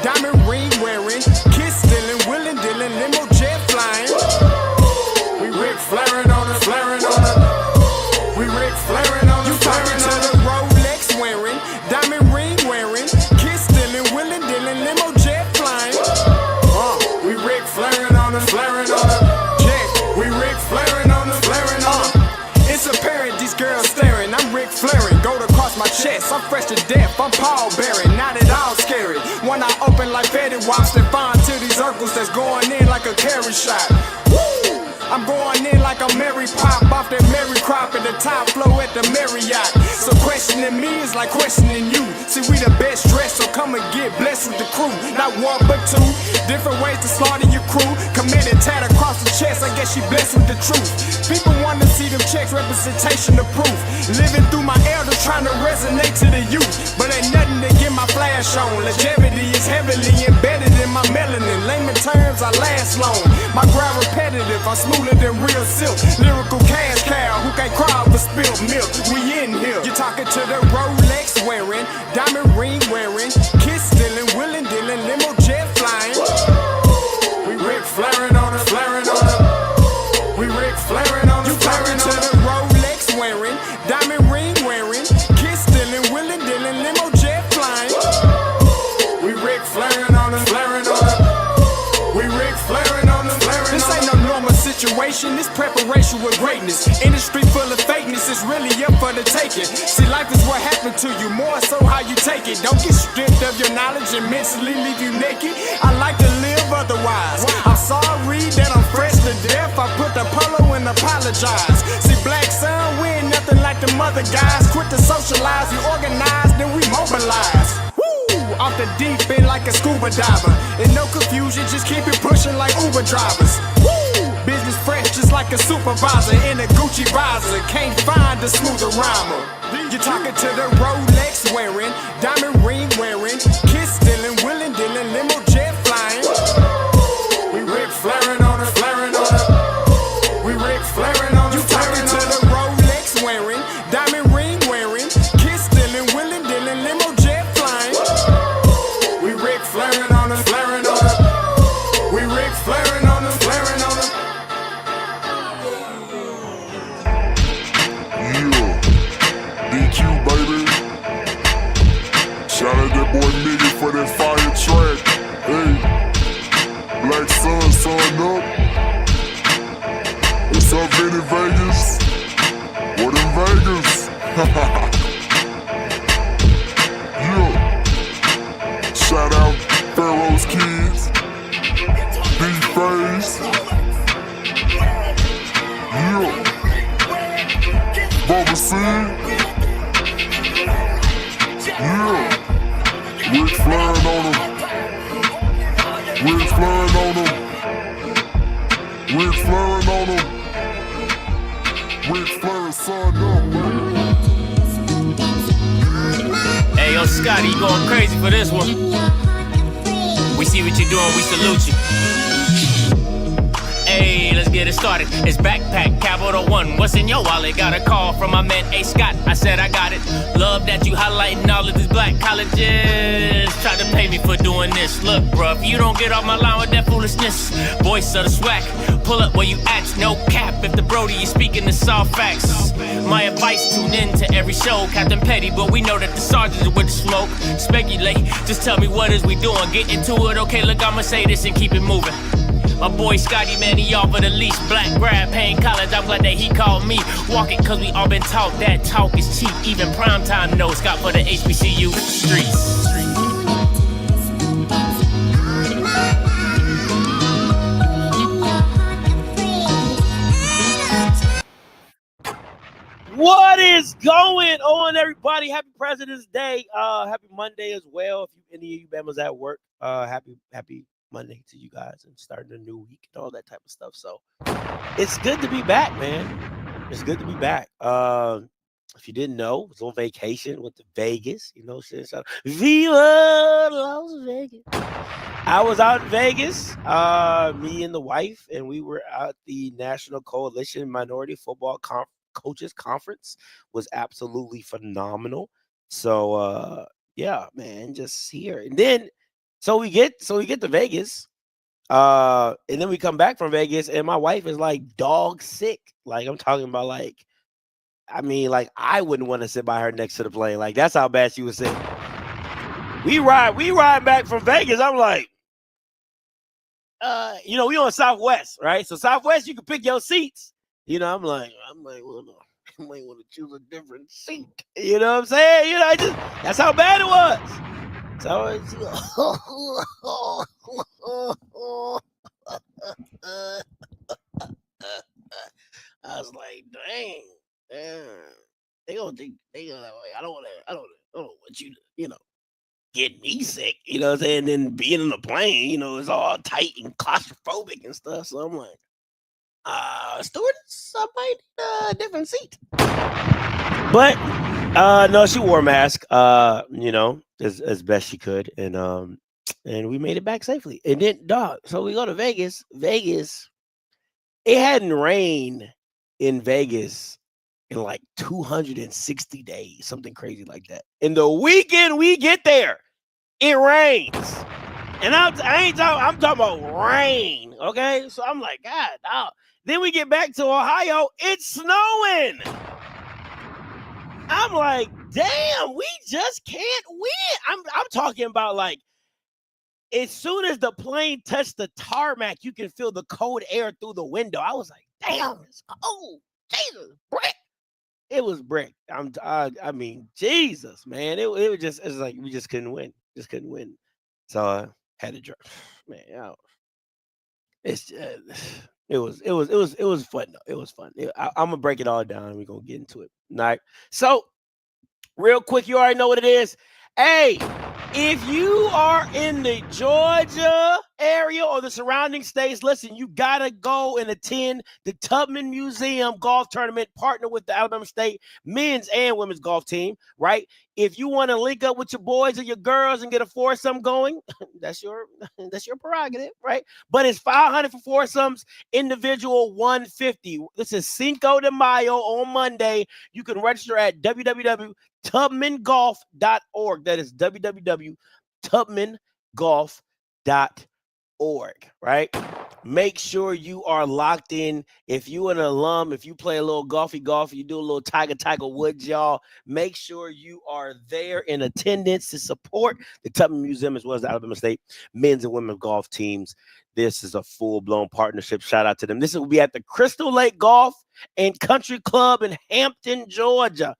diamond ring wearing, kiss stealing, willing dealing, limo jet flying. We Rick flaring on us, flaring on us. We Rick flaring on us. You talking to the Rolex wearing, diamond ring wearing, kiss stealing, willing dealing, limo jet flying. We Rick flaring on us, flaring on us. Yeah, we Rick flaring on us, flaring on us. It's apparent these girls staring. I'm Rick flaring, gold across my chest. I'm fresh to death. I'm Paul Bearing, not at all scary. One eye open like Betty Wops and fine to these circles that's going in like a carry shot. Woo! I'm going in like a Mary Pop off that Mary crop at the top flow at the Marriott. So questioning me is like questioning you. See, we the best dressed, so come and get blessed with the crew. Not one but two, different ways to slaughter your crew. Committed tat across the chest, I guess she blessed with the truth. People want to see them checks, representation of proof. Living through my elders, trying to resonate to the youth. But ain't nothing to get my flash on. Longevity is heavily embedded in my melanin. Layman terms, I last long. My grind repetitive, I'm smoother than real silk. Lyrical cash cow who can't cry over spilled milk. We in here. You're talking to the Rolex wearing, diamond ring wearing, kiss stealing, willing dealing, limo jet flying. We Rick flaring on us, flaring on us. We Rick flaring on us. You talking to the Rolex wearing, diamond ring wearing, kiss stealing, willing dealing, limo jet flying. We Rick flaring on us, flaring on us. We Rick flaring on us, flaring on us. This ain't no normal situation, this preparation with greatness. Industry full of fakeness, it's really up for the taking. See, life is what happened to you, more so how you take it. Don't get stripped of your knowledge and mentally leave you naked. I like to live otherwise. I'm sorry that I'm fresh to death. I put the polo and apologize. See, black son, we ain't nothing like the mother guys. Quit to socialize, we organize, then we mobilize. Off the deep end like a scuba diver. And no confusion, just keep it pushing like Uber drivers. Woo! Business fresh just like a supervisor in a Gucci visor. Can't find a smoother rhymer. You're talking to the Rolex wearing, diamond ring wearing, kiss stealing, willing dealing, limo jet flying. We Rick flaring on us, flaring on us. We Rick flaring on us. You talking to the Rolex wearing, diamond ring wearing, kiss stealing, willing dealing, limo jet flying. We Rick flaring on us, flaring on us. We Rick flaring on us, flaring on us. Yeah, DQ baby. Shout out that boy Nigga for that fire track. Hey, Black Sun, sun up. What's up, Vinny Vegas? What in Vegas? Yeah. Shout out Pharaoh's Kids, D-Phase. Yeah. Bubba C. Yeah. Rick flaring on him. Rick flaring on him. Rick flaring on him. Rick flaring son up, baby. Hey, yo, Scotty, you going crazy for this one. We see what you're doing, we salute you. Hey, let's get it started. It's Backpack Capital One. What's in your wallet? Got a call from my man A. Scott. I said I got it. Love that you highlighting all of these black colleges. Try to pay me for doing this. Look, bruh, if you don't get off my line with that foolishness, voice of the swag, pull up where you at. No cap if the Brody is speaking the soft facts. My advice, tune in to every show. Captain Petty, but we know that the sergeant is with the smoke. Speculate, just tell me what is we doing. Get into it, okay, look, I'ma say this and keep it moving. My boy Scotty, man, he offered the least. Black grad, paying college, I'm glad that he called me. Walking, cause we all been taught that talk is cheap. Even primetime knows Scott for the HBCU streets. What is going on, everybody? Happy President's Day. Happy Monday as well. If any of you members at work, happy Monday to you guys and starting a new week and all that type of stuff. So it's good to be back, man. It's good to be back. If you didn't know, I was on vacation with the Vegas, you know, Viva Las Vegas. I was out in Vegas, me and the wife, and we were at the National Coalition Minority Football Coaches Conference. Was absolutely phenomenal. So yeah, man, just here. And then So we get to Vegas. And then we come back from Vegas, and my wife is like dog sick. Like I'm talking about, like, I mean, like I wouldn't want to sit by her next to the plane. Like that's how bad she was sick. We ride back from Vegas. I'm like, we on Southwest, right? So Southwest, you can pick your seats. You know, I'm like, I might want to choose a different seat. You know what I'm saying? You know, that's how bad it was. So I was like, dang, they gonna think I don't want you to, get me sick, you know what I'm saying? And then being in the plane, it's all tight and claustrophobic and stuff. So I'm like, stewardess, I might need a different seat. But no, she wore a mask, as best she could, and we made it back safely. And then, dog, so we go to Vegas. Vegas, it hadn't rained in Vegas in like 260 days, something crazy like that. And the weekend we get there, it rains. And I'm talking about rain, okay? So I'm like, God, dog. Then we get back to Ohio, it's snowing. I'm like, damn, we just can't win. I'm talking about, like, as soon as the plane touched the tarmac, you can feel the cold air through the window. I was like, damn, it's cold. Jesus, brick. It was brick. I mean, Jesus, man. It was just, it's like we just couldn't win. Just couldn't win. So I had to drop. Man, it's just, it was fun though. It was fun. I'm gonna break it all down and we're gonna get into it. All right. So, real quick, you already know what it is. Hey, if you are in the Georgia area or the surrounding states, listen, you gotta go and attend the Tubman Museum Golf Tournament, partner with the Alabama State men's and women's golf team, right? If you want to link up with your boys or your girls and get a foursome going, that's your prerogative, right? But it's $500 for foursomes, individual $150. This is Cinco de Mayo on Monday. You can register at www.tubmangolf.org. That is www.tubmangolf.org, right? Make sure you are locked in. If you an alum, if you play a little golf, you do a little Tiger Woods, y'all, make sure you are there in attendance to support the Tubman Museum as well as the Alabama State men's and women's golf teams. This is a full-blown partnership. Shout out to them. This will be at the Crystal Lake Golf and Country Club in Hampton, Georgia.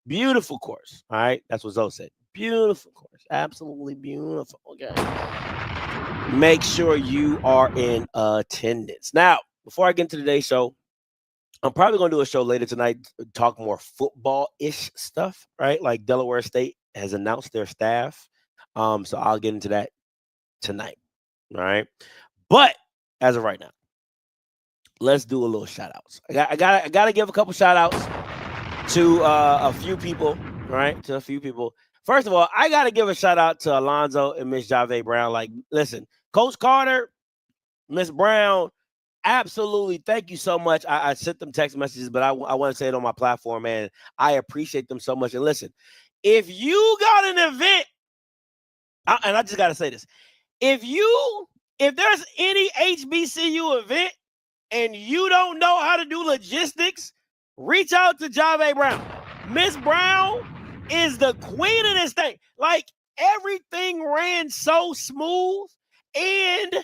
Beautiful course. All right. That's what Zoe said. Beautiful course. Absolutely beautiful. Okay. Make sure you are in attendance. Now, before I get into today's show, I'm probably going to do a show later tonight, talk more football-ish stuff, right? Like Delaware State has announced their staff. So I'll get into that tonight. All right. But as of right now, let's do a little shout-outs. I got to give a couple shout-outs to a few people, right? To a few people. First of all, I got to give a shout out to Alonzo and Miss Jave Brown. Like, listen, Coach Carter, Miss Brown, absolutely. Thank you so much. I sent them text messages, but I want to say it on my platform, man. I appreciate them so much. And listen, if you got an event, and I just got to say this, if there's any HBCU event and you don't know how to do logistics, reach out to Jave Brown. Miss Brown is the queen of this thing. Like, everything ran so smooth, and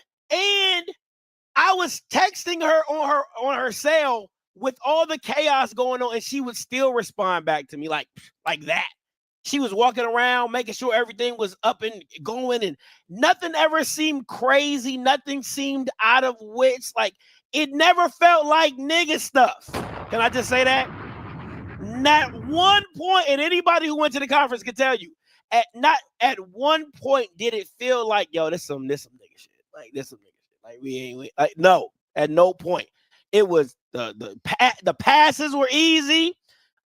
I was texting her on her cell with all the chaos going on, and she would still respond back to me like that. She was walking around making sure everything was up and going, and nothing ever seemed crazy. Nothing seemed out of which. Like, it never felt like nigga stuff. Can I just say that? Not one point, and anybody who went to the conference can tell you, not at one point did it feel like, yo, this some nigga shit. Like, this some nigga shit. Like, we like, no, at no point. It was the passes were easy.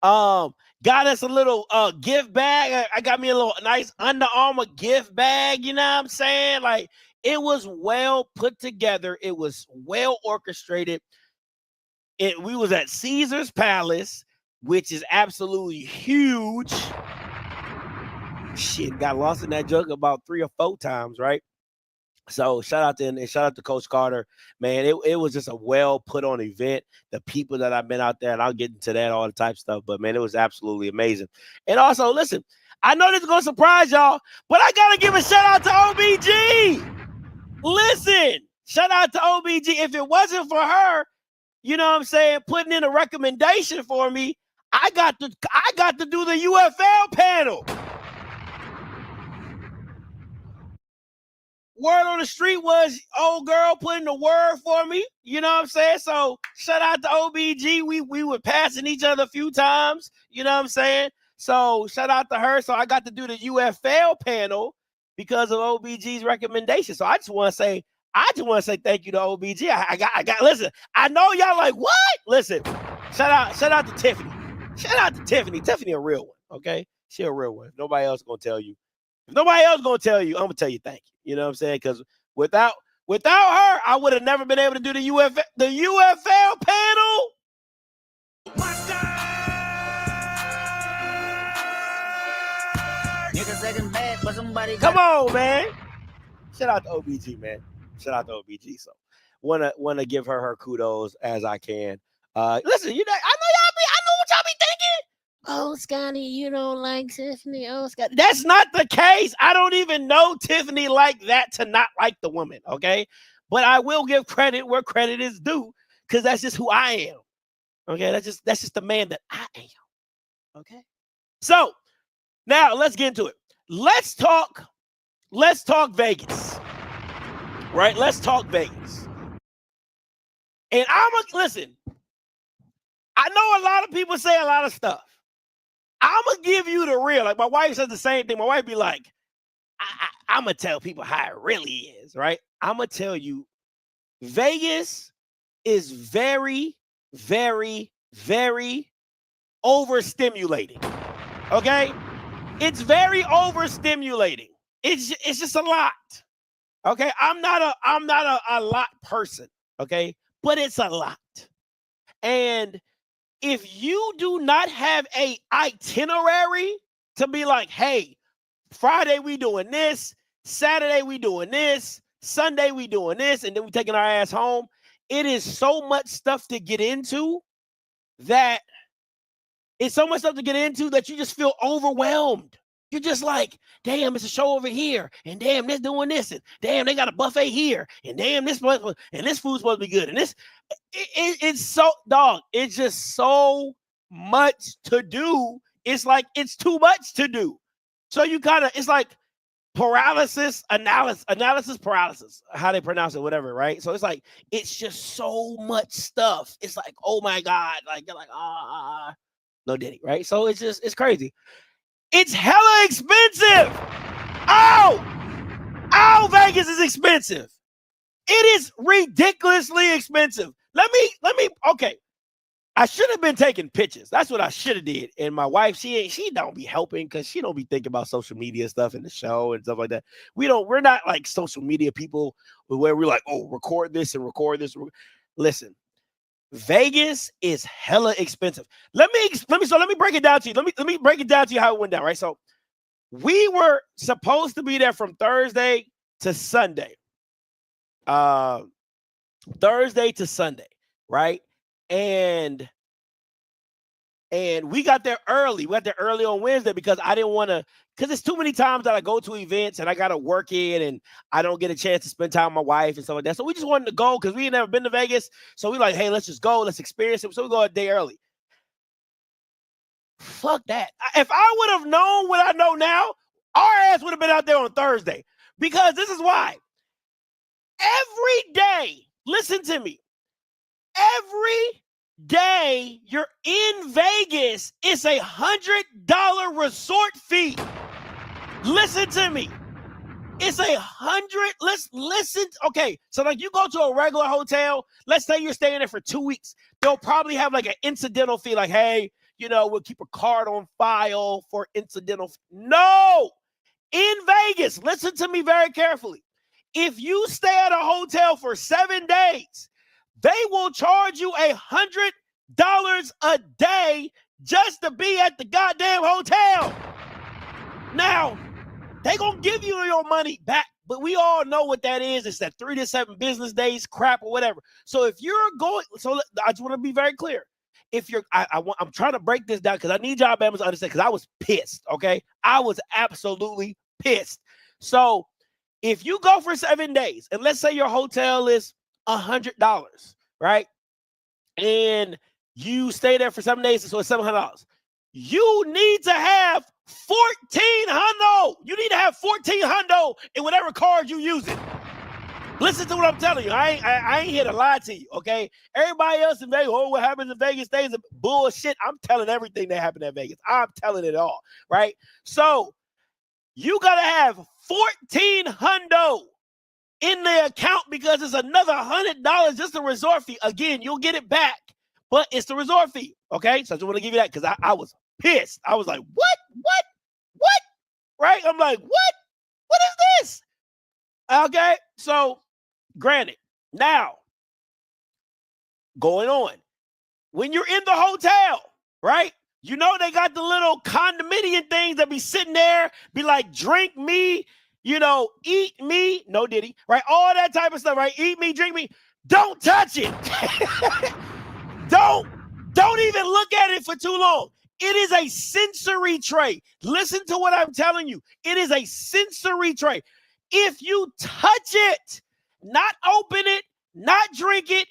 Got us a little gift bag. I got me a little nice Under Armour gift bag. You know what I'm saying? Like, it was well put together. It was well orchestrated. We was at Caesar's Palace, which is absolutely huge. shit, got lost in that jug about 3 or 4 times, right? So shout out to Coach Carter, man. It was just a well put on event. The people that I've been out there, and I'll get into that all the type of stuff, but man, it was absolutely amazing. And also, listen, I know this is gonna surprise y'all, but I gotta give a shout out to OBG. Listen, shout out to OBG. If it wasn't for her, you know what I'm saying, putting in a recommendation for me, I got to do the UFL panel. Word on the street was old girl putting the word for me. You know what I'm saying? So shout out to OBG. We were passing each other a few times. You know what I'm saying? So shout out to her. So I got to do the UFL panel because of OBG's recommendation. So I just want to say thank you to OBG. I got listen, I know y'all like, what? Listen, shout out to Tiffany. Shout out to Tiffany. Tiffany a real one, okay? She a real one. If nobody else gonna tell you, I'm gonna tell you thank you. You know what I'm saying? Because without her, I would have never been able to do the UFL panel. Come on, man. Shout out to OBG, man. Shout out to OBG. So wanna give her kudos as I can. Listen, I know what y'all be thinking. Oh, Scotty, you don't like Tiffany. Oh, Scotty. That's not the case. I don't even know Tiffany like that to not like the woman, okay? But I will give credit where credit is due, because that's just who I am. Okay, that's just the man that I am. Okay. So now let's get into it. Let's talk Vegas. Right? Let's talk Vegas. And listen, I know a lot of people say a lot of stuff. I'm going to give you the real. Like my wife says the same thing. My wife be like, I'm going to tell people how it really is, right? I'm going to tell you, Vegas is very, very, very overstimulating. Okay? It's very overstimulating. It's just a lot. Okay? I'm not a lot person, okay? But it's a lot. And if you do not have a itinerary to be like, hey, Friday we doing this, Saturday we doing this, Sunday we doing this, and then we taking our ass home, it is so much stuff to get into that you just feel overwhelmed. You're just like, damn, it's a show over here, and damn, they're doing this, and damn, they got a buffet here, and damn, this food's supposed to be good, and this, it's so, dog, it's just so much to do. It's like, it's too much to do. So you kind of, it's like paralysis, how they pronounce it, whatever, right? So it's like, it's just so much stuff. It's like, oh my God, like, you're like, no diddy, right? So it's crazy. It's hella expensive. Oh, Vegas is expensive. It is ridiculously expensive. Let me, okay. I should have been taking pictures. That's what I should have did. And my wife, she don't be helping because she don't be thinking about social media stuff in the show and stuff like that. We're not like social media people where we're like, oh, record this and record this. Listen, Vegas is hella expensive. Let me break it down to you. Let me break it down to you how it went down, right? So we were supposed to be there from Thursday to Sunday. Thursday to Sunday, right? And we got there early. We got there early on Wednesday because I didn't want to, because it's too many times that I go to events and I got to work in and I don't get a chance to spend time with my wife and stuff like that. So we just wanted to go because we had never been to Vegas. So we like, hey, let's just go. Let's experience it. So we go a day early. Fuck that. If I would have known what I know now, our ass would have been out there on Thursday, because this is why. Every day, listen to me. Every day you're in Vegas, it's $100 resort fee. Listen to me. It's $100. Let's listen. Okay, so like you go to a regular hotel. Let's say you're staying there for 2 weeks. They'll probably have like an incidental fee, like, hey, we'll keep a card on file for incidental. No, in Vegas, listen to me very carefully. If you stay at a hotel for 7 days, they will charge you $100 a day just to be at the goddamn hotel. Now, they gonna give you your money back, but we all know what that is. It's that 3 to 7 business days crap or whatever. So if you're going, so I just want to be very clear. If you're, I'm trying to break this down because I need y'all members to understand because I was pissed. Okay, I was absolutely pissed. So if you go for 7 days, and let's say your hotel is $100, right, and you stay there for 7 days, so it's $700. You need to have 1,400. You need to have 1,400 in whatever card you using. Listen to what I'm telling you. I ain't here to lie to you, okay? Everybody else in Vegas, what happens in Vegas stays in bullshit. I'm telling everything that happened in Vegas. I'm telling it all, right? So you got to have 1,400 in the account because it's another $100 just a resort fee. Again, you'll get it back, but it's the resort fee, okay? So I just want to give you that because I was pissed. I was like, what? Right? I'm like, what is this? Okay, so granted, now going on, when you're in the hotel, right? You know they got the little condominium things that be sitting there, be like, drink me, eat me, no diddy, right? All that type of stuff, right? Eat me, drink me. Don't touch it. Don't even look at it for too long. It is a sensory tray. Listen to what I'm telling you. It is a sensory tray. If you touch it, not open it, not drink it,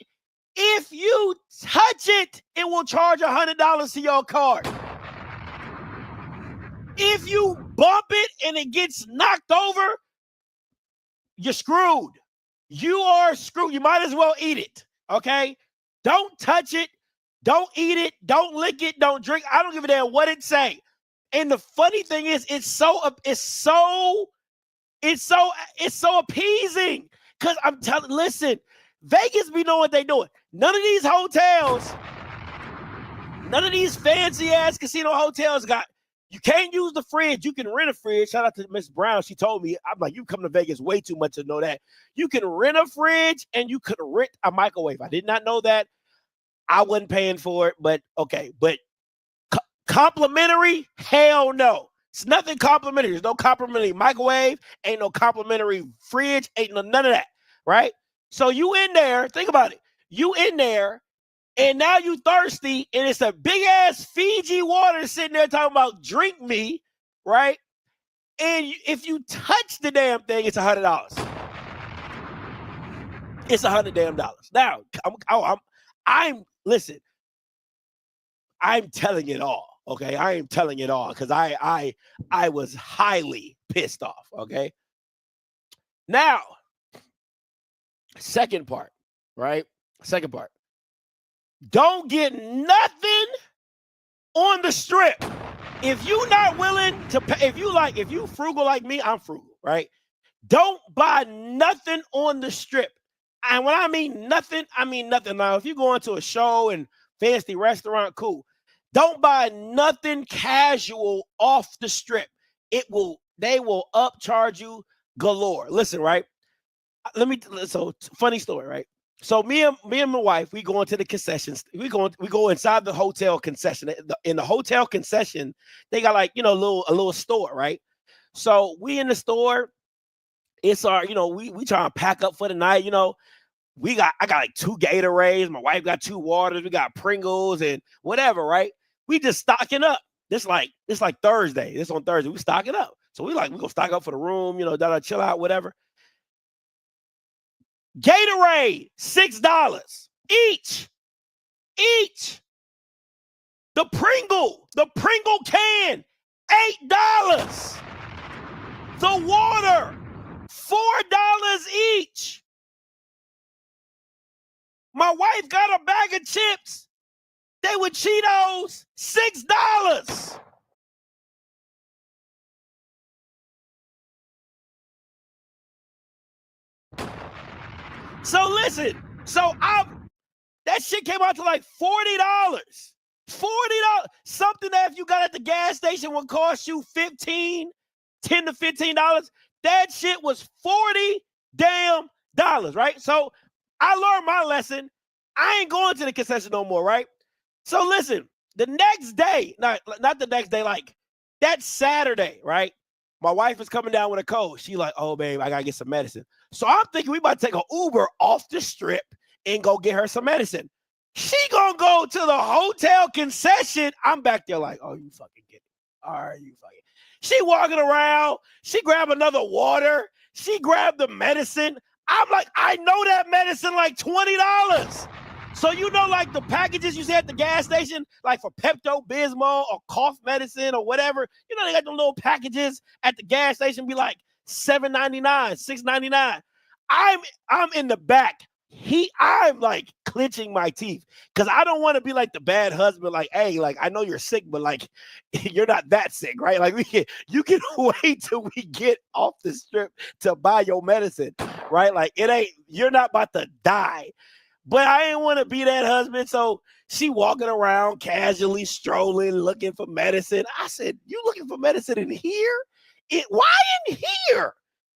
if you touch it, it will charge $100 to your card. If you bump it and it gets knocked over, you're screwed. You are screwed. You might as well eat it, okay? Don't touch it. Don't eat it. Don't lick it. Don't drink. I don't give a damn what it say. And the funny thing is, it's so appeasing. Because I'm telling, listen, Vegas be knowing what they doing. None of these hotels, none of these fancy ass casino hotels you can't use the fridge. You can rent a fridge. Shout out to Miss Brown. She told me, I'm like, you come to Vegas way too much to know that. You can rent a fridge and you could rent a microwave. I did not know that. I wasn't paying for it, but okay. But complimentary? Hell no. It's nothing complimentary. There's no complimentary microwave. Ain't no complimentary fridge. Ain't none of that, right? So you in there, think about it. You in there, and now you thirsty, and it's a big-ass Fiji water sitting there talking about drink me, right? And if you touch the damn thing, it's $100. It's $100 damn dollars. Now, listen, I'm telling it all. Okay, I am telling it all because I was highly pissed off. Okay, now second part, right? Second part. Don't get nothing on the strip. If you're not willing to pay, if you frugal like me, I'm frugal, right? Don't buy nothing on the strip. And when I mean nothing, I mean nothing. Now, if you go into a show and fancy restaurant, cool. Don't buy nothing casual off the strip. They will upcharge you galore. Listen, right? So funny story, right? So me and my wife, we go into the concessions. We go inside the hotel concession. In the hotel concession, they got like, a little store, right? So we in the store, it's our, we trying to pack up for the night, I got like 2 Gatorades. My wife got 2 waters. We got Pringles and whatever, right? We just stocking up. This like Thursday. This on Thursday. We stocking up. So we gonna stock up for the room, chill out, whatever. Gatorade, $6 each. The Pringle can, $8. The water, $4 each. My wife got a bag of chips. They were Cheetos, $6. So listen, that shit came out to like $40. $40. Something that if you got at the gas station would cost you $10 to $15. That shit was $40 damn dollars, right? So I learned my lesson. I ain't going to the concession no more, right? So listen, the next day, not the next day, like that Saturday, right? my wife is coming down with a cold. She like, oh, babe, I got to get some medicine. So I'm thinking we about to take an Uber off the strip and go get her some medicine. She gonna go to the hotel concession. I'm back there like, oh, you fucking get it. All right, you fucking. She walking around. She grabbed another water. She grabbed the medicine. I'm like, I know that medicine like $20. So you know, like the packages you see at the gas station, like for Pepto-Bismol or cough medicine or whatever. You know, they got them little packages at the gas station be like $7.99, $6.99. I'm in the back. I'm like clenching my teeth because I don't want to be like the bad husband. Like, hey, like I know you're sick, but like you're not that sick, right? Like you can wait till we get off the strip to buy your medicine, right? Like you're not about to die. But I didn't want to be that husband. So she walking around casually strolling, looking for medicine. I said, you looking for medicine in here? Why in here?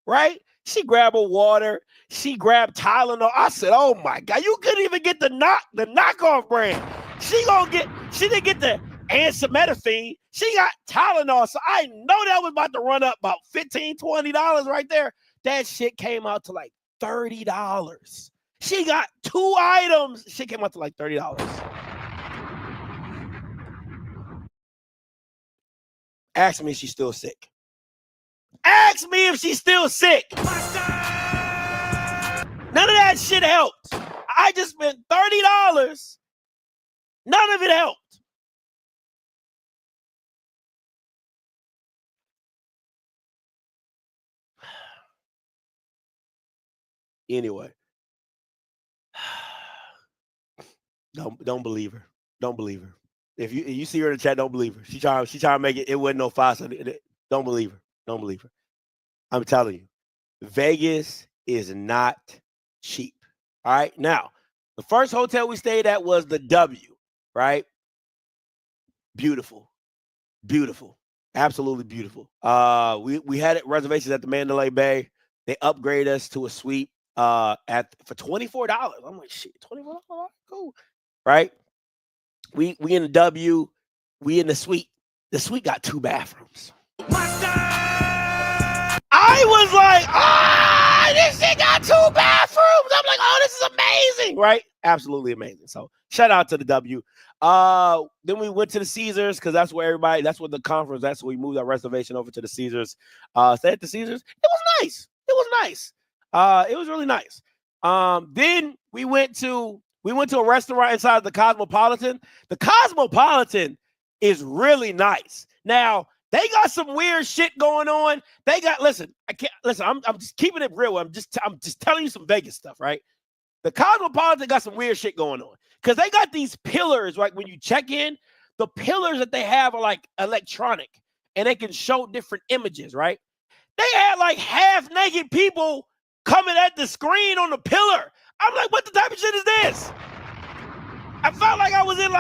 Right? She grabbed a water. She grabbed Tylenol. I said, oh my God, you couldn't even get the knockoff brand. She didn't get the acetaminophen. She got Tylenol. So I know that was about to run up about $15, $20 right there. That shit came out to like $30. She got 2 items. She came out to like $30. Ask me if she's still sick. Ask me if she's still sick. None of that shit helped. I just spent $30. None of it helped. Anyway. Don't believe her. Don't believe her. If you see her in the chat, don't believe her. She trying to make it. It wasn't no five. So don't believe her. Don't believe her. I'm telling you, Vegas is not cheap. All right. Now, the first hotel we stayed at was the W. Right. Beautiful, beautiful, absolutely beautiful. We had reservations at the Mandalay Bay. They upgraded us to a suite for $24. I'm like, shit, $24. Cool. Right? We in the W, we in the suite. The suite got 2 bathrooms. I was like, this shit got 2 bathrooms. I'm like, oh, this is amazing, right? Absolutely amazing. So shout out to the W. Then we went to the Caesars because that's where the conference, that's where we moved our reservation over to the Caesars. Stayed at the Caesars. It was nice. It was nice. It was really nice. Then we went to a restaurant inside the Cosmopolitan. The Cosmopolitan is really nice. Now, they got some weird shit going on. I'm just keeping it real. I'm just telling you some Vegas stuff, right? The Cosmopolitan got some weird shit going on because they got these pillars, right? When you check in, the pillars that they have are like electronic and they can show different images, right? They had like half-naked people coming at the screen on the pillar. I'm like, what the type of shit is this? I felt like I was in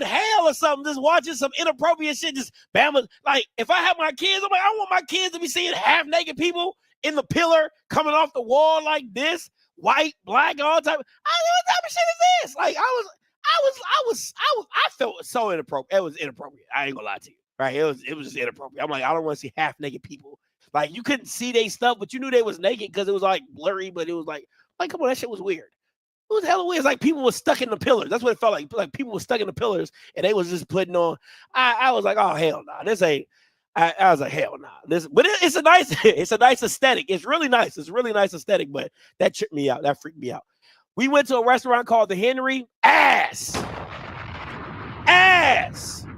hell or something, just watching some inappropriate shit. Just Bama, like if I have my kids, I'm like, I want my kids to be seeing half-naked people in the pillar coming off the wall like this, white, black, all type. What type of shit is this? Like I felt so inappropriate. It was inappropriate. I ain't gonna lie to you, right? It was just inappropriate. I'm like, I don't want to see half-naked people. Like you couldn't see their stuff, but you knew they was naked because it was like blurry. But it was like come on, that shit was weird. It was hella weird. It's like people were stuck in the pillars. That's what it felt like. Like people were stuck in the pillars, and they was just putting on. I was like, oh hell no, this ain't. I was like, hell no. But it's a nice aesthetic. It's really nice. It's really nice aesthetic. But that tripped me out. That freaked me out. We went to a restaurant called the Henry. Ass.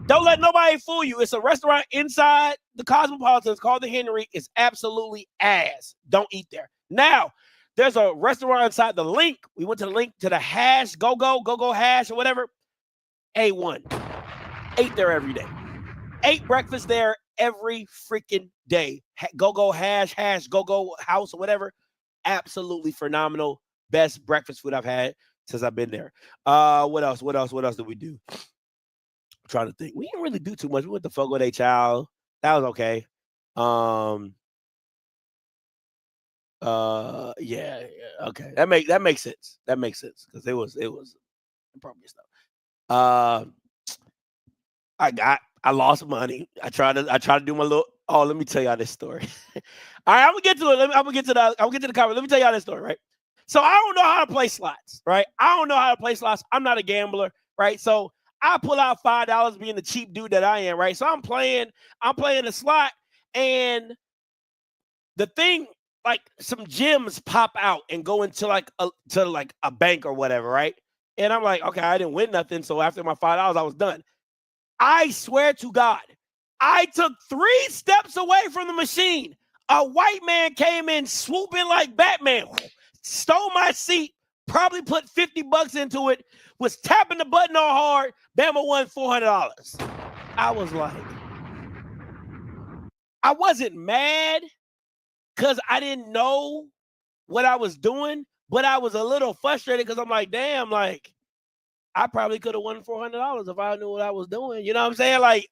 Don't let nobody fool you. It's a restaurant inside the Cosmopolitan. It's called the Henry. It's absolutely ass. Don't eat there. Now, there's a restaurant inside the Link. We went to the Link to the Hash, Go-Go Hash or whatever. A1. Ate there every day. Ate breakfast there every freaking day. Go-Go Hash, Go-Go House or whatever. Absolutely phenomenal. Best breakfast food I've had since I've been there. What else did we do? I'm trying to think. We didn't really do too much. We went to Fogo de Chao. That was okay. Yeah, okay. That makes sense. That makes sense because it was appropriate stuff. I lost money. I tried to do my little Oh, let me tell y'all this story. All right, I'm gonna get to it. I'm gonna get to the comment. Let me tell y'all this story, right? So I don't know how to play slots, right? I don't know how to play slots. I'm not a gambler, right? So I pull out $5 being the cheap dude that I am, right? So I'm playing the slot, and the thing, like some gems pop out and go into like a bank or whatever, right? And I'm like, okay, I didn't win nothing. So after my $5, I was done. I swear to God, I took 3 steps away from the machine. A white man came in swooping like Batman, stole my seat, probably put $50 into it, was tapping the button all hard. Bama won $400. I was like, I wasn't mad because I didn't know what I was doing, but I was a little frustrated because I'm like, damn, like, I probably could have won $400 if I knew what I was doing. You know what I'm saying? Like,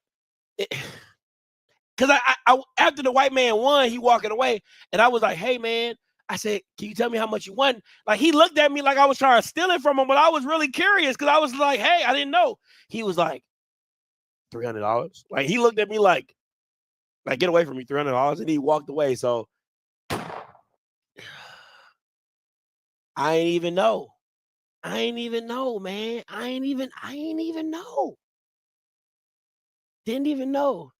because I after the white man won, he walking away, and I was like, hey, man, I said, can you tell me how much you won? Like, he looked at me like I was trying to steal it from him, but I was really curious because I was like, hey, I didn't know. He was like, $300. Like, he looked at me like get away from me, $300, and he walked away. So I ain't even know. I ain't even know, man. I ain't even know. Didn't even know.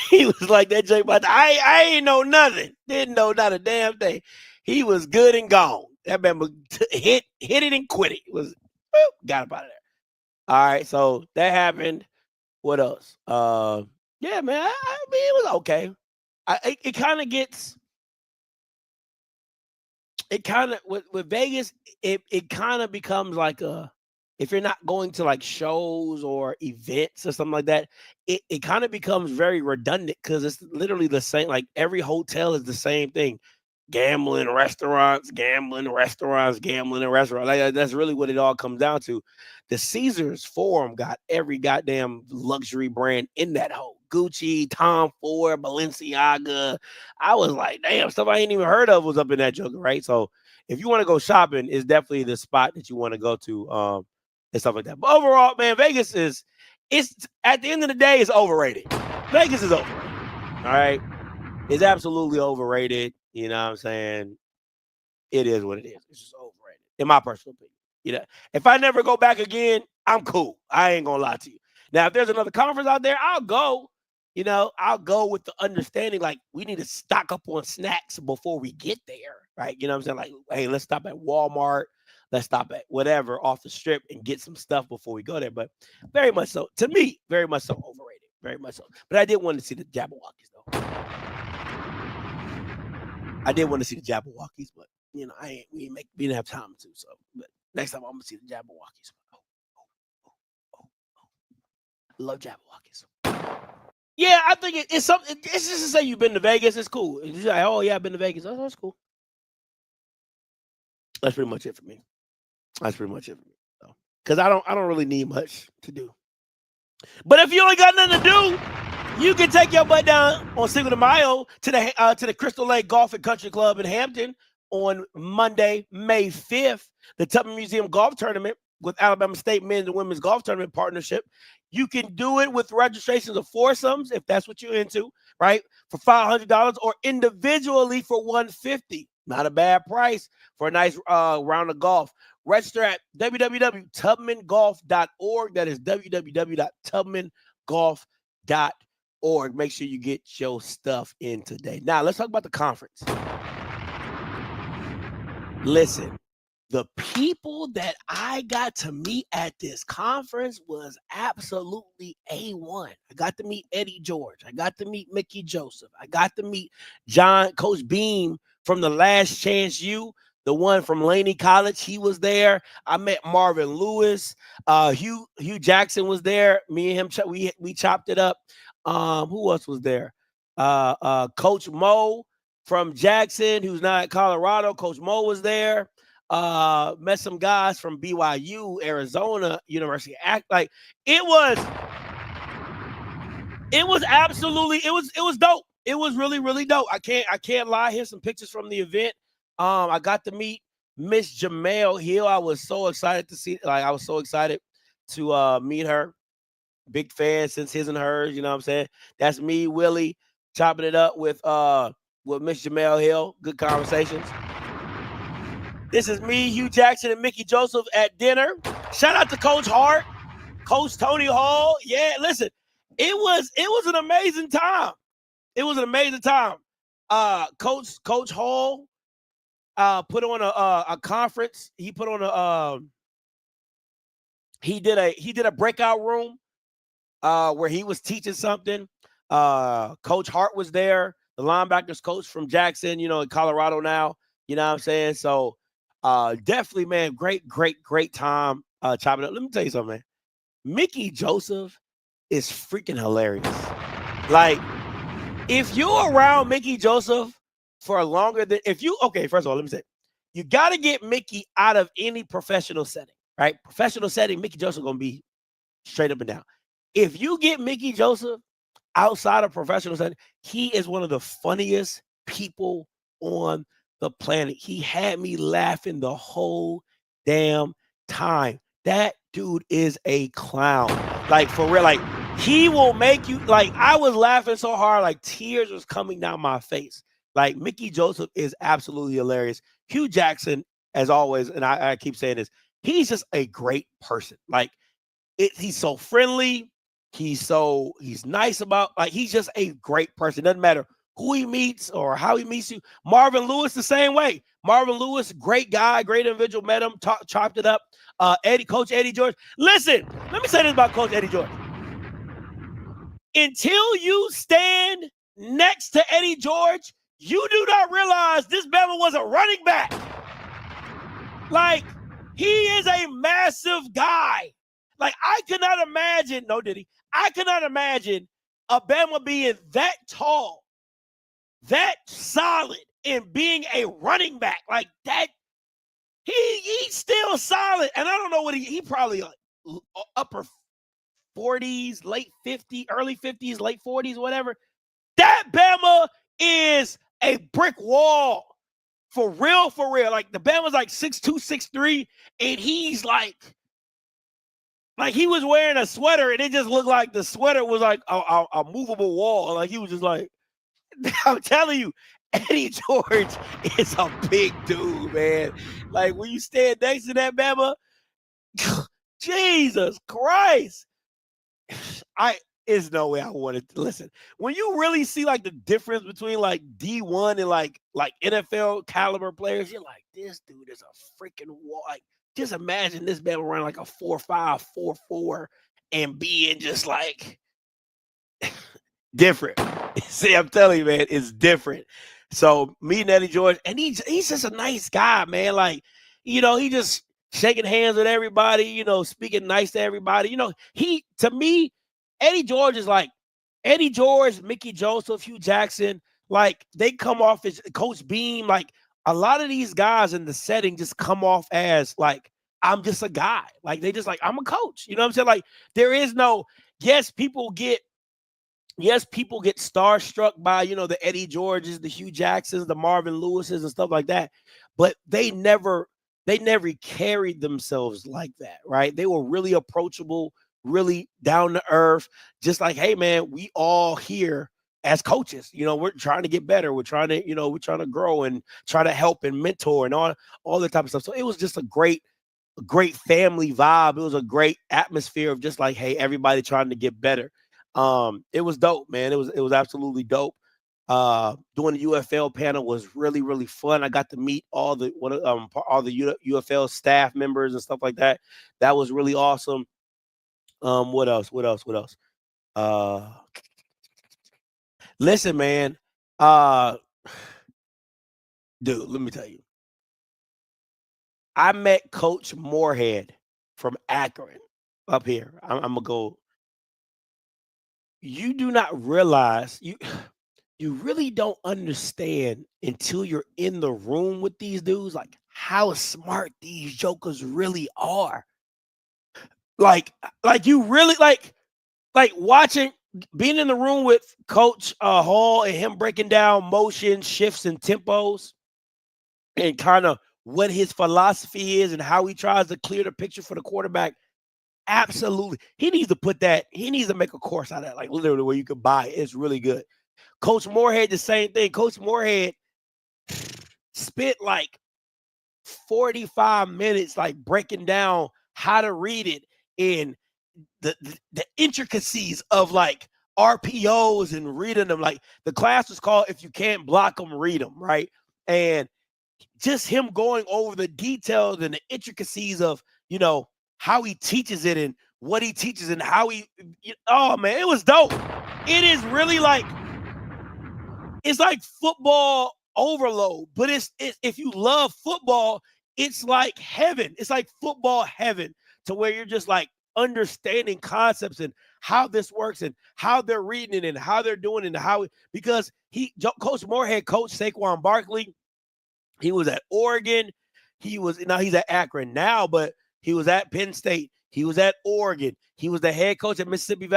He was like that Jake, but I ain't know nothing. Didn't know not a damn thing. He was good and gone. That man hit it and quit it. Got up out of there. All right, so that happened. What else? Yeah, man. I mean, it was okay. It kind of gets. It kind of with Vegas. It kind of becomes like if you're not going to like shows or events or something like that, it kind of becomes very redundant because it's literally the same. Like every hotel is the same thing. Gambling restaurants, gambling restaurants, gambling restaurants. Like, that's really what it all comes down to. The Caesars Forum got every goddamn luxury brand in that hole. Gucci, Tom Ford, Balenciaga. I was like, damn, stuff I ain't even heard of was up in that joker, right? So if you want to go shopping, it's definitely the spot that you want to go to, and stuff like that. But overall, man, Vegas it's at the end of the day, it's overrated. Vegas is overrated. All right. It's absolutely overrated. You know what I'm saying? It is what it is. It's just overrated, in my personal opinion. You know, if I never go back again, I'm cool. I ain't gonna lie to you. Now, if there's another conference out there, I'll go. You know, I'll go with the understanding like we need to stock up on snacks before we get there, right? You know what I'm saying? Like, hey, let's stop at Walmart. Let's stop at whatever off the strip and get some stuff before we go there. But very much so, to me, very much so overrated. Very much so. But I did want to see the Jabberwockies, though. I did want to see the Jabberwockies, but you know, we didn't have time to. So, but next time I'm gonna see the Jabberwockies. Love Jabberwockies. Yeah, I think it's something. It's just to say you've been to Vegas. It's cool. It's just like, oh yeah, I've been to Vegas. Oh, that's cool. That's pretty much it for me. So, because I don't really need much to do. But if you only got nothing to do, you can take your butt down on Cinco de Mayo to the Crystal Lake Golf and Country Club in Hampton on Monday, May 5th. The Tubman Museum Golf Tournament with Alabama State Men's and Women's Golf Tournament Partnership. You can do it with registrations of foursomes if that's what you're into, right? For $500 or individually for $150. Not a bad price for a nice round of golf. Register at www.tubmangolf.org. That is www.tubmangolf.org. Make sure you get your stuff in today. Now, let's talk about the conference. Listen, the people that I got to meet at this conference was absolutely A1. I got to meet Eddie George. I got to meet Mickey Joseph. I got to meet Coach Beam from the Last Chance U. The one from Laney College, he was there. I met Marvin Lewis. Hugh Jackson was there. Me and him, we chopped it up. Who else was there? Coach Mo from Jackson, who's now at Colorado. Coach Mo was there. Met some guys from BYU, Arizona, University. Like it was absolutely, it was dope. It was really, really dope. I can't lie. Here's some pictures from the event. I got to meet Miss Jamel Hill. I was so excited to see, I was so excited to meet her. Big fan since his and hers, you know what I'm saying? That's me, Willie, chopping it up with Miss Jamel Hill. Good conversations. This is me, Hugh Jackson, and Mickey Joseph at dinner. Shout out to Coach Hart, Coach Tony Hall. Yeah, listen, it was an amazing time. It was an amazing time. Coach Hall put on a conference. He put on he did a breakout room where he was teaching something. Coach Hart was there, the linebackers coach from Jackson, in Colorado now. You know what I'm saying? So definitely, man, great time chopping up. Let me tell you something, man. Mickey Joseph is freaking hilarious. Like, if you're around Mickey Joseph for longer than first of all, let me say, you got to get Mickey out of any professional setting, right? Professional setting, Mickey Joseph going to be straight up and down. If you get Mickey Joseph outside of professional setting, he is one of the funniest people on the planet. He had me laughing the whole damn time. That dude is a clown. Like, for real, like, he will make you, like, I was laughing so hard, like tears was coming down my face. Like, Mickey Joseph is absolutely hilarious. Hugh Jackson, as always, and I keep saying this, he's just a great person. Like, he's so friendly. He's nice about, like, he's just a great person. Doesn't matter who he meets or how he meets you. Marvin Lewis, the same way. Marvin Lewis, great guy, great individual, met him, chopped it up. Coach Eddie George. Listen, let me say this about Coach Eddie George. Until you stand next to Eddie George, you do not realize this Bama was a running back. Like, he is a massive guy. Like, I could not imagine, I could not imagine a Bama being that tall, that solid, and being a running back like that. He's still solid. And I don't know what he probably upper 40s, late 50s, early 50s, late 40s, whatever. That Bama is a brick wall. For real, for real. Like, the Bama's like 6'2", 6'3", and he's like he was wearing a sweater, and it just looked like the sweater was like a movable wall. Like, he was just like, I'm telling you, Eddie George is a big dude, man. Like, when you stand next to that Bama, Jesus Christ. There's no way I wanted to listen. When you really see, like, the difference between, like, D1 and like NFL caliber players, you're like, this dude is a freaking wall. Like, just imagine this Bama running like a 4.5, 4.4 and being just like different. See, I'm telling you, man, it's different. So meeting Eddie George, and he's just a nice guy, man. Like, he just shaking hands with everybody, speaking nice to everybody. To me, Eddie George is like Eddie George, Mickey Joseph, Hugh Jackson. Like, they come off as Coach Beam. Like, a lot of these guys in the setting just come off as like, I'm just a guy. Like, they just like, I'm a coach. You know what I'm saying? Like, there is no, yes, people get starstruck by, the Eddie Georges, the Hugh Jacksons, the Marvin Lewises and stuff like that. But they never carried themselves like that, right? They were really approachable, really down to earth, just like, hey, man, we all here as coaches, we're trying to get better. We're trying to grow and try to help and mentor and all that type of stuff. So it was just a great family vibe. It was a great atmosphere of just like, hey, everybody trying to get better. It was dope, man. It was absolutely dope. Doing the UFL panel was really, really fun. I got to meet all the UFL staff members and stuff like that. That was really awesome. What else? Listen, man. Dude, let me tell you. I met Coach Moorhead from Akron up here. I'm gonna go. You do not realize you really don't understand until you're in the room with these dudes, like, how smart these jokers really are. Like you really like watching, being in the room with Coach Hall and him breaking down motion, shifts, and tempos, and kind of what his philosophy is and how he tries to clear the picture for the quarterback. Absolutely. He needs to make a course out of that, like, literally, where you could buy it. It's really good. Coach Moorhead, the same thing. Coach Moorhead spent like 45 minutes like breaking down how to read it and the intricacies of like RPOs and reading them. Like the class was called If You Can't Block Them, Read Them, right? And just him going over the details and the intricacies of, you know, how he teaches it and what he teaches and how he, oh man, it was dope. It is really like, it's like football overload, but it's if you love football, it's like heaven. It's like football heaven, to where you're just like understanding concepts and how this works and how they're reading it and how they're doing it and how, because Coach Moorhead coached Saquon Barkley. He was at Oregon. He's at Akron now, but he was at Penn State. He was at Oregon. He was the head coach at Mississippi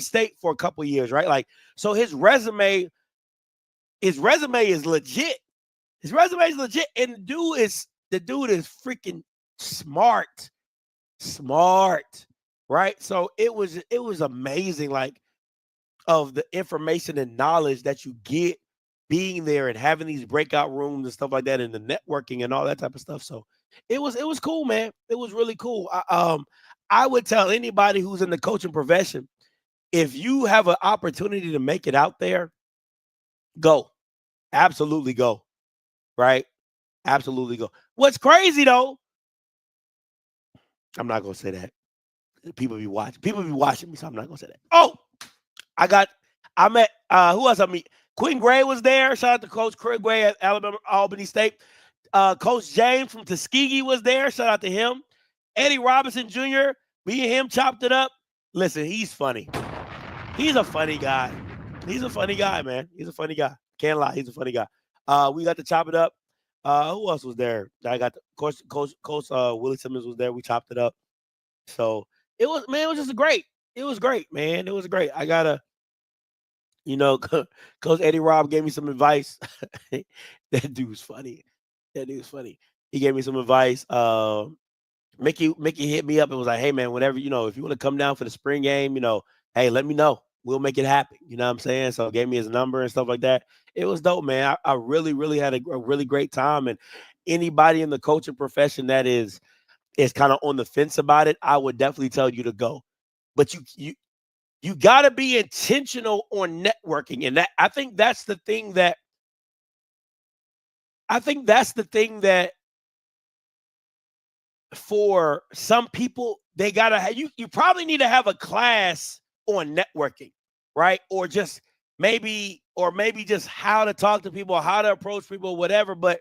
State for a couple of years, right? Like, so his resume is legit. His resume is legit. And the dude is freaking smart, right? So it was amazing, like, of the information and knowledge that you get being there and having these breakout rooms and stuff like that, and the networking and all that type of stuff. So it was cool, man. It was really cool. I would tell anybody who's in the coaching profession, if you have an opportunity to make it out there, go. Absolutely go. Right? Absolutely go. What's crazy though, I'm not gonna say that. People be watching me, so I'm not gonna say that. Oh, I met who else I meet? Quinn Gray was there. Shout out to Coach Quinn Gray at Albany State. Coach James from Tuskegee was there. Shout out to him. Eddie Robinson Jr., me and him chopped it up. Listen, he's funny. He's a funny guy. He's a funny guy, man. He's a funny guy. Can't lie. He's a funny guy. We got to chop it up. Who else was there? I got Coach Willie Simmons was there. We chopped it up. So it was just great. It was great, man. It was great. I gotta, Coach Eddie Robb gave me some advice. That dude's funny. He gave me some advice. Mickey hit me up and was like, hey man, whenever, if you want to come down for the spring game, hey, let me know. We'll make it happen. You know what I'm saying? So gave me his number and stuff like that. It was dope, man. I really, really had a really great time. And anybody in the coaching profession that is kind of on the fence about it, I would definitely tell you to go. But you got to be intentional on networking. And I think that's the thing that for some people, they got to have, you probably need to have a class on networking, right? Or maybe just how to talk to people, how to approach people, whatever. But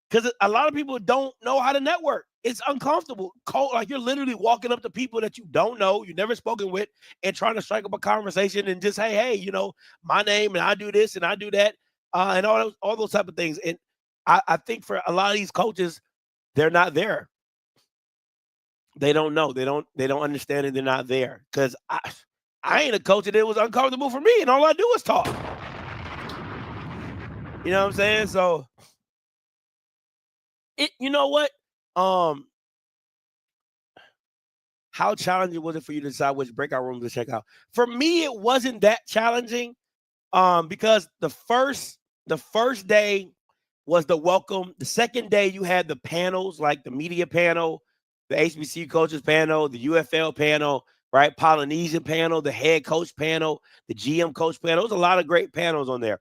because a lot of people don't know how to network. It's uncomfortable. Like you're literally walking up to people that you don't know, you've never spoken with, and trying to strike up a conversation and just, hey, my name and I do this and I do that, and all those type of things. And I think for a lot of these coaches, they're not there. They don't know. They don't understand it. They're not there. Because I ain't a coach, and it was uncomfortable for me, and all I do is talk. You know what I'm saying? So, you know what? How challenging was it for you to decide which breakout room to check out? For me, it wasn't that challenging, because the first day was the welcome. The second day, you had the panels, like the media panel, the HBCU coaches panel, the UFL panel, right? Polynesian panel, the head coach panel, the GM coach panel. There was a lot of great panels on there.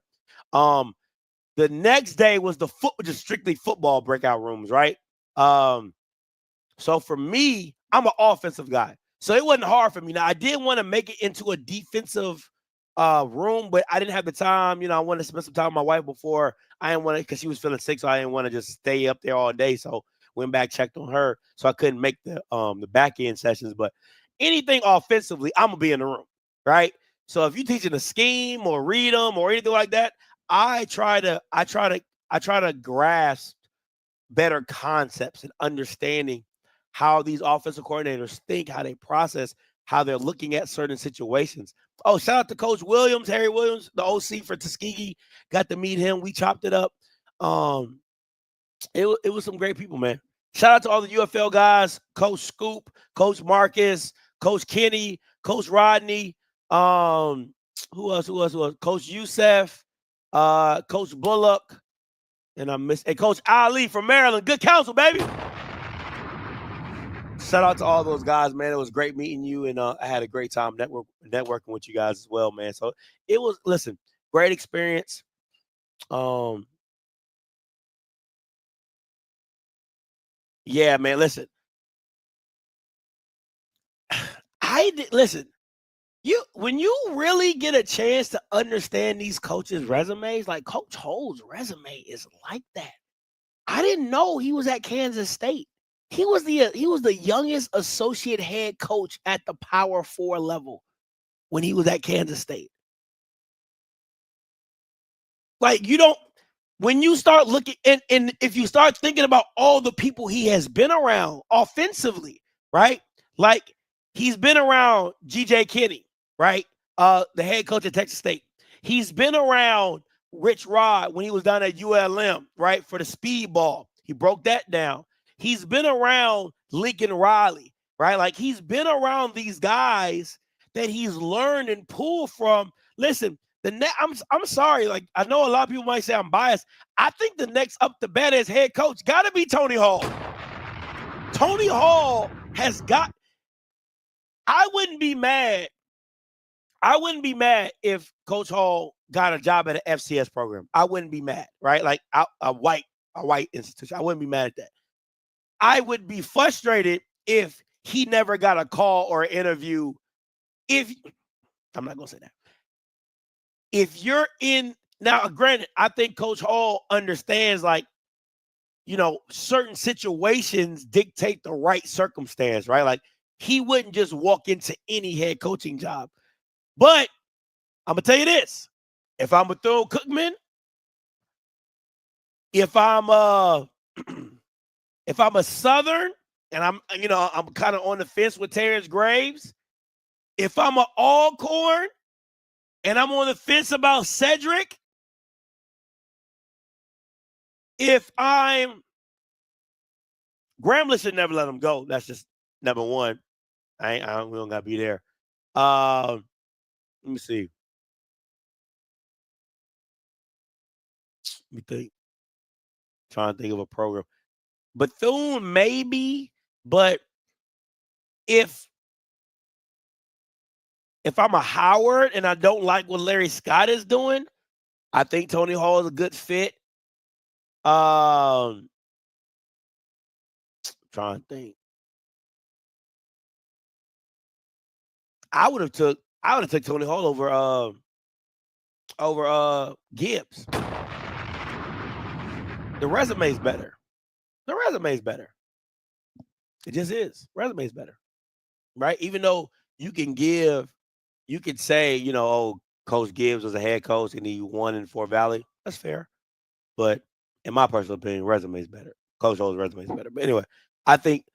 The next day was just strictly football breakout rooms, right? So for me, I'm an offensive guy. So it wasn't hard for me. Now, I did want to make it into a defensive room, but I didn't have the time. I wanted to spend some time with my wife before. I didn't want to, because she was feeling sick, so I didn't want to just stay up there all day. So went back, checked on her, so I couldn't make the back end sessions. But anything offensively, I'm gonna be in the room, right? So if you're teaching a scheme or read them or anything like that, I try to grasp better concepts and understanding how these offensive coordinators think, how they process, how they're looking at certain situations. Oh, shout out to Coach Williams, Harry Williams, the OC for Tuskegee. Got to meet him. We chopped it up. It was some great people, man. Shout out to all the UFL guys, Coach Scoop, Coach Marcus, Coach Kenny, Coach Rodney, Who else? Coach Youssef, Coach Bullock, and Coach Ali from Maryland. Good counsel, baby. Shout out to all those guys, man. It was great meeting you, and I had a great time networking with you guys as well, man. So it was, listen, great experience. Yeah, man. Listen, listen. When you really get a chance to understand these coaches' resumes, like Coach Hole's resume is like that. I didn't know he was at Kansas State. He was the youngest associate head coach at the Power 4 level when he was at Kansas State. Like, when you start looking, and if you start thinking about all the people he has been around offensively, right? Like, he's been around G.J. Kinney, right? The head coach at Texas State. He's been around Rich Rod when he was down at ULM, right? For the speed ball. He broke that down. He's been around Lincoln Riley, right? Like, he's been around these guys that he's learned and pulled from. Listen, I'm sorry. Like, I know a lot of people might say I'm biased. I think the next up to bat as head coach got to be Tony Hall. Tony Hall has got. I wouldn't be mad if Coach Hall got a job at an FCS program. I wouldn't be mad, right? Like a white institution. I wouldn't be mad at that. I would be frustrated if he never got a call or an interview. I'm not gonna say that. If you're in now, granted, I think Coach Hall understands, like, certain situations dictate the right circumstance, right? Like, he wouldn't just walk into any head coaching job. But I'm gonna tell you this: if I'm Bethune-Cookman, if I'm a Southern, and I'm kind of on the fence with Terrence Graves, if I'm an Alcorn, and I'm on the fence about Cedric, if I'm Grambling, should never let him go. That's just number one. We don't gotta be there. Let me see. Let me think. Trying to think of a program. Bethune, maybe, but if I'm a Howard and I don't like what Larry Scott is doing, I think Tony Hall is a good fit. Trying to think. I would have took Tony Hall over Gibbs. The resume's better. It just is. Resume's better. Right? Even though you can say, Coach Gibbs was a head coach and he won in Fort Valley. That's fair. But in my personal opinion, resume's better. Coach Hall's resume's better. But anyway, I think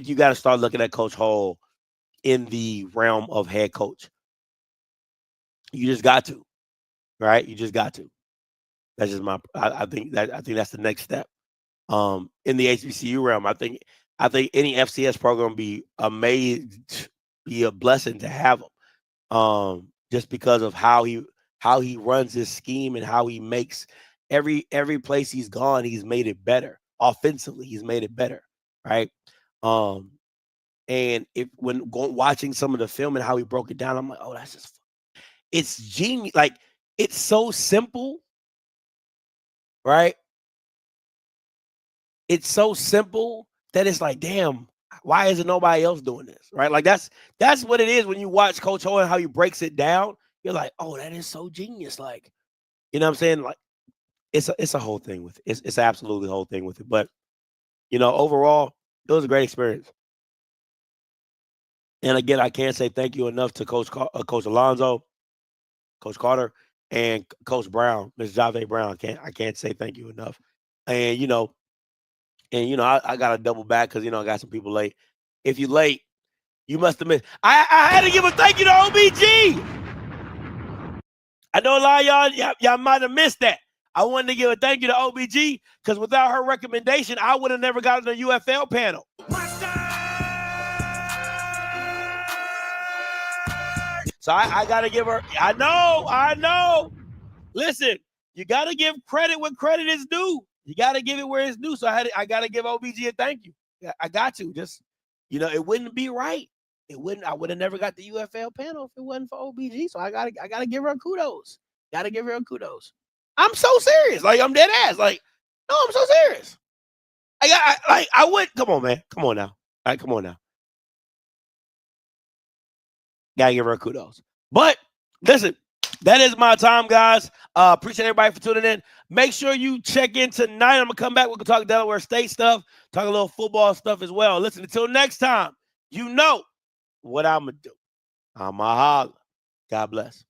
you got to start looking at Coach Hall in the realm of head coach. You just got to, right? You just got to. That's just I think that's the next step. In the HBCU realm, I think any FCS program be a blessing to have him. Just because of how he runs his scheme and how he makes every place he's gone, he's made it better. Offensively, he's made it better, right? And watching some of the film and how he broke it down, I'm like, oh, that's just, it's genius. Like, it's so simple, right? It's so simple that it's like, damn, why isn't nobody else doing this, right? Like, that's what it is when you watch Coach Hall and how he breaks it down. You're like, oh, that is so genius. Like, you know what I'm saying? Like, it's a whole thing with it. It's absolutely a whole thing with it. But, overall, it was a great experience. And again, I can't say thank you enough to Coach Alonzo, Coach Carter, and Coach Brown, Ms. Jave Brown. I can't say thank you enough. And I got to double back because I got some people late. If you're late, you must have missed. I had to give a thank you to OBG. I know a lot of y'all might have missed that. I wanted to give a thank you to OBG because without her recommendation, I would have never gotten the UFL panel. So I gotta give her. I know. Listen, you gotta give credit when credit is due. You gotta give it where it's due. So I gotta give OBG a thank you. Yeah, I got to. Just, it wouldn't be right. It wouldn't. I would have never got the UFL panel if it wasn't for OBG. So I gotta give her kudos. Gotta give her kudos. I'm so serious. Like, I'm dead ass. Like, no, I'm so serious. I would. Come on, man. Come on now. All right, come on now. Gotta give her kudos. But listen, that is my time, guys. Appreciate everybody for tuning in. Make sure you check in tonight. I'm gonna come back. We're gonna talk Delaware State stuff, talk a little football stuff as well. Listen, until next time, you know what I'm gonna do. I'm a holler. God bless.